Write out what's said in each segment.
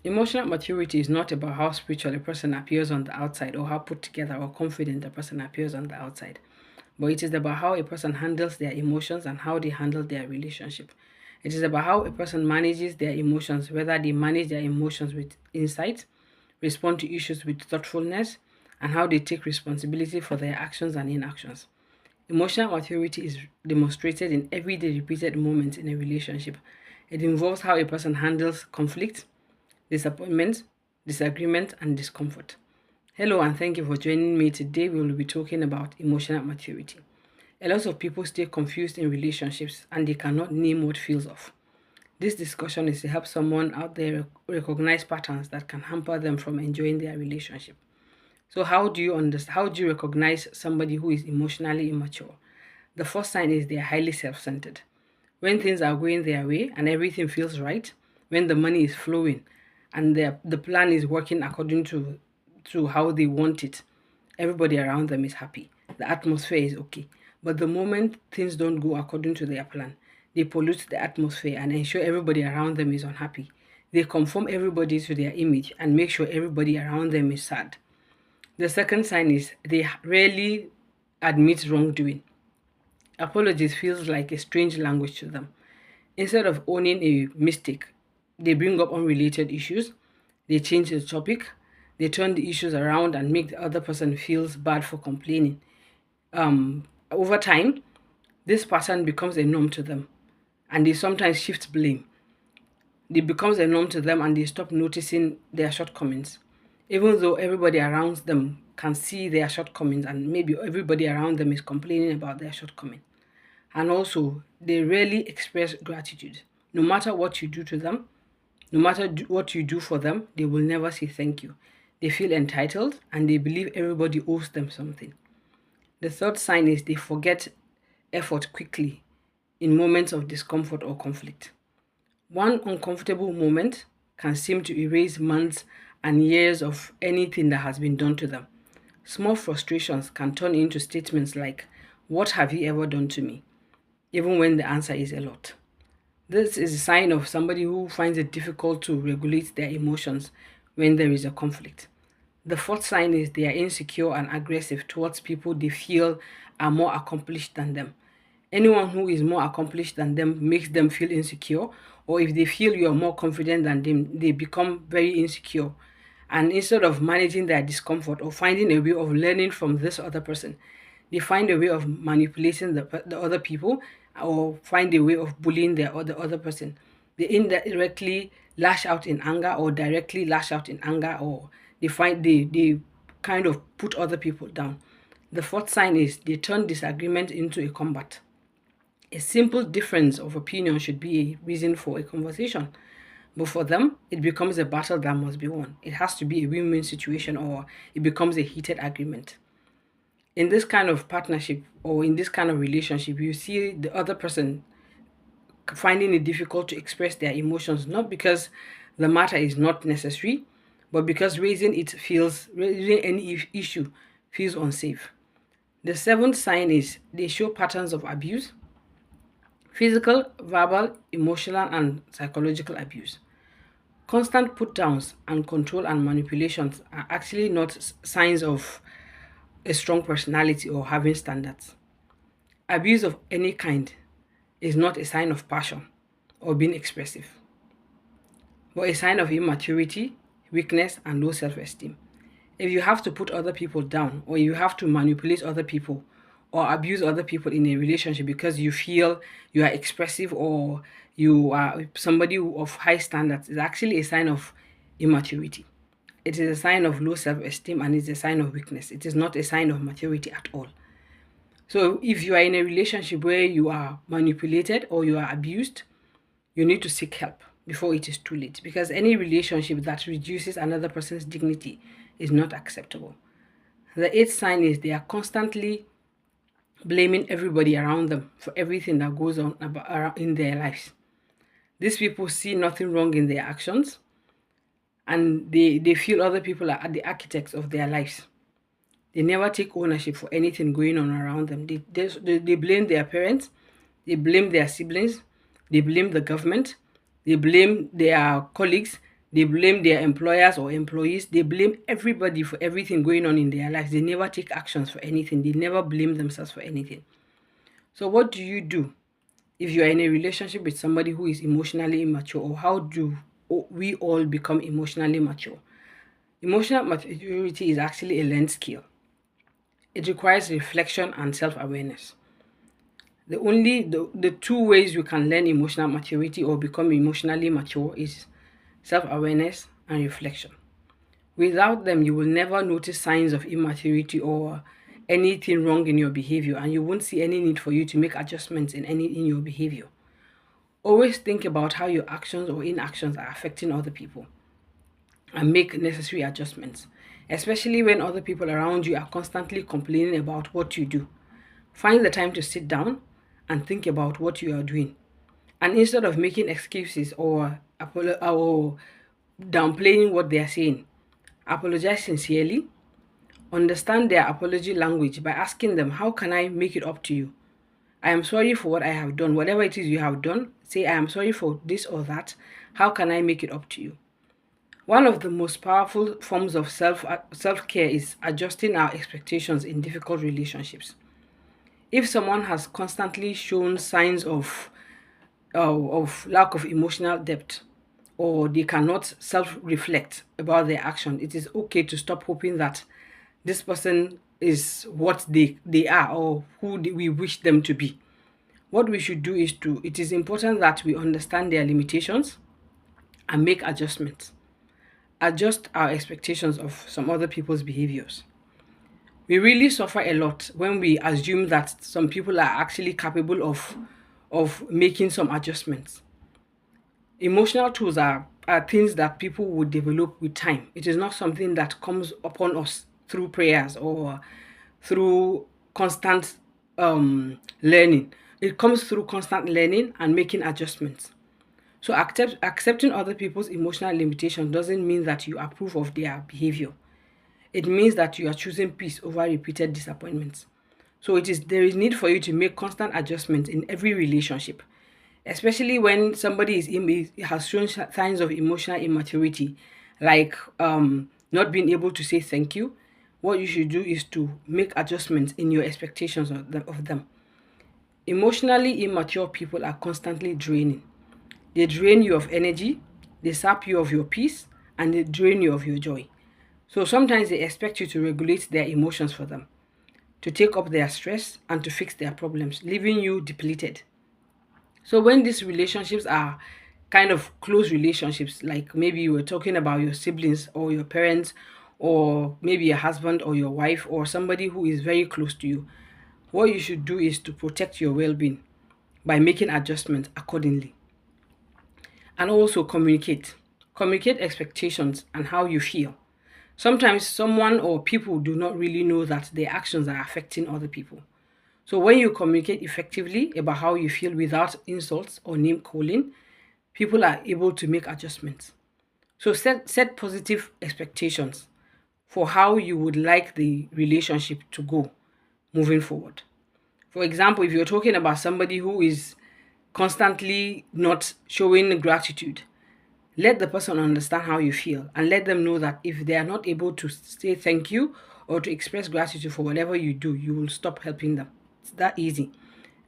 Emotional maturity is not about how spiritual a person appears on the outside or how put together or confident a person appears on the outside, but it is about how a person handles their emotions and how they handle their relationship. It is about how a person manages their emotions, whether they manage their emotions with insight, respond to issues with thoughtfulness, and how they take responsibility for their actions and inactions. Emotional maturity is demonstrated in everyday repeated moments in a relationship. It involves how a person handles conflict, disappointment, disagreement, and discomfort. Hello, and thank you for joining me. Today, we will be talking about emotional maturity. A lot of people stay confused in relationships and they cannot name what feels off. This discussion is to help someone out there recognize patterns that can hamper them from enjoying their relationship. So, how do you understand? How do you recognize somebody who is emotionally immature? The first sign is they are highly self-centered. When things are going their way and everything feels right, when the money is flowing and the plan is working according to how they want it, everybody around them is happy. The atmosphere is okay. But the moment things don't go according to their plan, they pollute the atmosphere and ensure everybody around them is unhappy. They conform everybody to their image and make sure everybody around them is sad. The second sign is they rarely admit wrongdoing. Apologies feels like a strange language to them. Instead of owning a mistake, they bring up unrelated issues, they change the topic, they turn the issues around and make the other person feels bad for complaining. Over time, this pattern becomes a norm to them, and they sometimes shift blame. It becomes a norm to them and they stop noticing their shortcomings. Even though everybody around them can see their shortcomings and maybe everybody around them is complaining about their shortcomings. And also, they rarely express gratitude. No matter what you do to them, no matter what you do for them, they will never say thank you. They feel entitled and they believe everybody owes them something. The third sign is they forget effort quickly in moments of discomfort or conflict. One uncomfortable moment can seem to erase months and years of anything that has been done to them. Small frustrations can turn into statements like, "What have you ever done to me?" even when the answer is a lot. This is a sign of somebody who finds it difficult to regulate their emotions when there is a conflict. The fourth sign is they are insecure and aggressive towards people they feel are more accomplished than them. Anyone who is more accomplished than them makes them feel insecure, or if they feel you are more confident than them, they become very insecure. And instead of managing their discomfort or finding a way of learning from this other person, they find a way of manipulating the other people or find a way of bullying the other person. They indirectly lash out in anger or directly lash out in anger, or they kind of put other people down. The fourth sign is they turn disagreement into a combat. A simple difference of opinion should be a reason for a conversation. But for them, it becomes a battle that must be won. It has to be a win win situation or it becomes a heated agreement. In this kind of partnership or in this kind of relationship, you see the other person finding it difficult to express their emotions, not because the matter is not necessary, but because raising any issue feels unsafe. The seventh sign is they show patterns of abuse: physical, verbal, emotional, and psychological abuse. Constant put downs and control and manipulations are actually not signs of a strong personality or having standards. Abuse of any kind is not a sign of passion or being expressive, but a sign of immaturity, weakness, and low self esteem. If you have to put other people down, or you have to manipulate other people, or abuse other people in a relationship because you feel you are expressive or you are somebody of high standards, is actually a sign of immaturity. It is a sign of low self esteem and it's a sign of weakness. It is not a sign of maturity at all. So, if you are in a relationship where you are manipulated or you are abused, you need to seek help before it is too late, because any relationship that reduces another person's dignity is not acceptable. The eighth sign is they are constantly blaming everybody around them for everything that goes on in their lives. These people see nothing wrong in their actions and they feel other people are the architects of their lives. They never take ownership for anything going on around them. They blame their parents, they blame their siblings, they blame the government, they blame their colleagues, They blame their employers or employees. They blame everybody for everything going on in their lives. They never take actions for anything. They never blame themselves for anything. So what do you do if you are in a relationship with somebody who is emotionally immature, or how do we all become emotionally mature? Emotional maturity is actually a learned skill. It requires reflection and self-awareness. The two ways you can learn emotional maturity or become emotionally mature is self-awareness and reflection. Without them, you will never notice signs of immaturity or anything wrong in your behavior, and you won't see any need for you to make adjustments in your behavior. Always think about how your actions or inactions are affecting other people and make necessary adjustments, especially when other people around you are constantly complaining about what you do. Find the time to sit down and think about what you are doing. And instead of making excuses or downplaying what they are saying, apologize sincerely. Understand their apology language by asking them, how can I make it up to you? I am sorry for what I have done. Whatever it is you have done, say, I am sorry for this or that. How can I make it up to you? One of the most powerful forms of self-care is adjusting our expectations in difficult relationships. If someone has constantly shown signs of lack of emotional depth, or they cannot self-reflect about their action, it is okay to stop hoping that this person is what they are or who we wish them to be. What we should do is it is important that we understand their limitations and make adjustments. Adjust our expectations of some other people's behaviors. We really suffer a lot when we assume that some people are actually capable of making some adjustments. Emotional tools are things that people would develop with time. It is not something that comes upon us through prayers or through constant learning. It comes through constant learning and making adjustments. So accepting other people's emotional limitations doesn't mean that you approve of their behavior. It means that you are choosing peace over repeated disappointments. So there is need for you to make constant adjustments in every relationship, especially when somebody has shown signs of emotional immaturity, like not being able to say thank you. What you should do is to make adjustments in your expectations of them. Emotionally immature people are constantly draining. They drain you of energy, they sap you of your peace, and they drain you of your joy. So sometimes they expect you to regulate their emotions for them, to take up their stress, and to fix their problems, leaving you depleted. So when these relationships are kind of close relationships, like maybe you were talking about your siblings or your parents, or maybe your husband or your wife or somebody who is very close to you, what you should do is to protect your well-being by making adjustments accordingly. And also communicate. Communicate expectations and how you feel. Sometimes someone or people do not really know that their actions are affecting other people. So when you communicate effectively about how you feel without insults or name calling, people are able to make adjustments. So set positive expectations for how you would like the relationship to go moving forward. For example, if you're talking about somebody who is constantly not showing gratitude, let the person understand how you feel and let them know that if they are not able to say thank you or to express gratitude for whatever you do, you will stop helping them. It's that easy,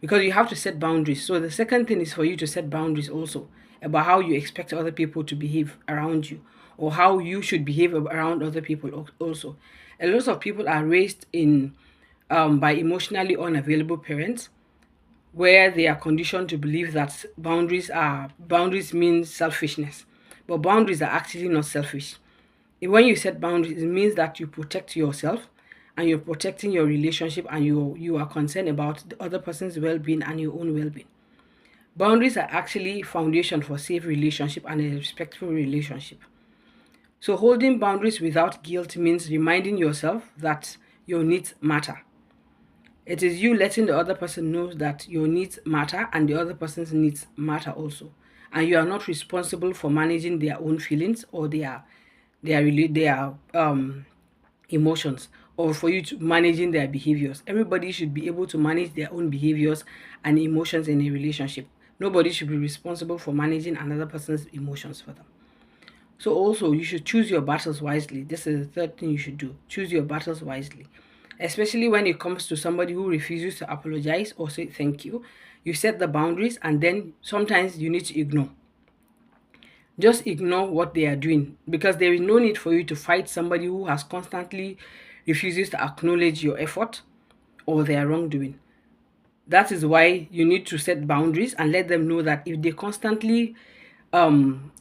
because you have to set boundaries. So the second thing is for you to set boundaries also about how you expect other people to behave around you, or how you should behave around other people also. A lot of people are raised in by emotionally unavailable parents, where they are conditioned to believe that boundaries mean selfishness, but boundaries are actually not selfish. When you set boundaries, it means that you protect yourself and you're protecting your relationship, and you are concerned about the other person's well-being and your own well-being. Boundaries are actually foundation for safe relationship and a respectful relationship. So holding boundaries without guilt means reminding yourself that your needs matter. It is you letting the other person know that your needs matter and the other person's needs matter also. And you are not responsible for managing their own feelings or their emotions, or for you to managing their behaviors. Everybody should be able to manage their own behaviors and emotions in a relationship. Nobody should be responsible for managing another person's emotions for them. So also, you should choose your battles wisely. This is the third thing you should do. Choose your battles wisely. Especially when it comes to somebody who refuses to apologize or say thank you. You set the boundaries, and then sometimes you need to ignore. Just ignore what they are doing, because there is no need for you to fight somebody who has constantly refuses to acknowledge your effort or their wrongdoing. That is why you need to set boundaries and let them know that if they constantly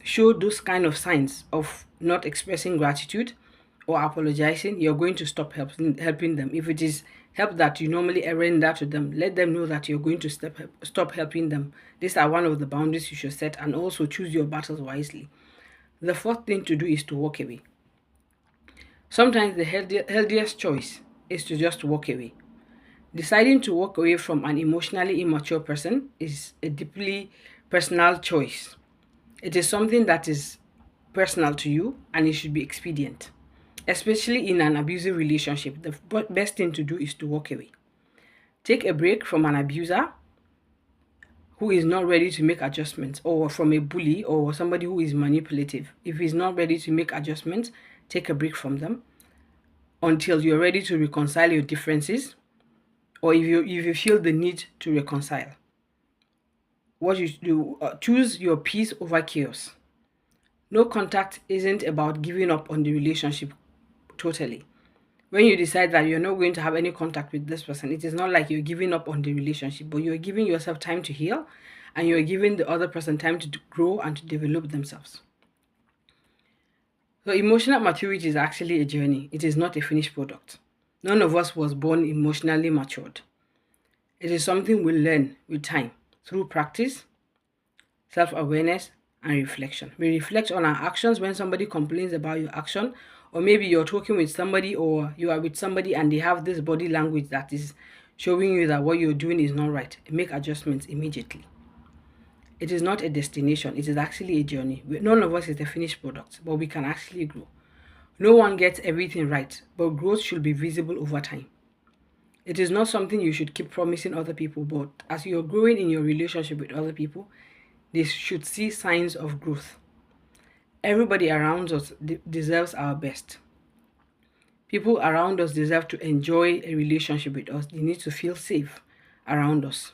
show those kind of signs of not expressing gratitude or apologizing, you're going to stop helping them. If it is help that you normally render to them, let them know that you're going to stop helping them. These are one of the boundaries you should set, and also choose your battles wisely. The fourth thing to do is to walk away. Sometimes the healthiest choice is to just walk away. Deciding to walk away from an emotionally immature person is a deeply personal choice. It is something that is personal to you, and it should be expedient. Especially in an abusive relationship, the best thing to do is to walk away. Take a break from an abuser who is not ready to make adjustments, or from a bully or somebody who is manipulative. If he's not ready to make adjustments, take a break from them until you're ready to reconcile your differences, or if you feel the need to reconcile. What you do, choose your peace over chaos. No contact isn't about giving up on the relationship totally. When you decide that you're not going to have any contact with this person, it is not like you're giving up on the relationship, but you're giving yourself time to heal, and you're giving the other person time to grow and to develop themselves. So emotional maturity is actually a journey. It is not a finished product. None of us was born emotionally matured. It is something we learn with time through practice, self-awareness, and reflection. We reflect on our actions when somebody complains about your action, or maybe you're talking with somebody, or you are with somebody and they have this body language that is showing you that what you're doing is not right. Make adjustments immediately. It is not a destination, it is actually a journey. None of us is the finished product, but we can actually grow. No one gets everything right, but growth should be visible over time. It is not something you should keep promising other people, but as you're growing in your relationship with other people, they should see signs of growth. Everybody around us deserves our best. People around us deserve to enjoy a relationship with us. They need to feel safe around us.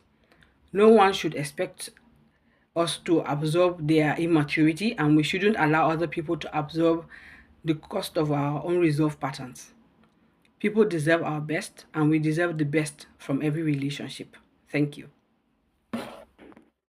No one should expect us to absorb their immaturity, and we shouldn't allow other people to absorb the cost of our unresolved patterns. People deserve our best, and we deserve the best from every relationship. Thank you.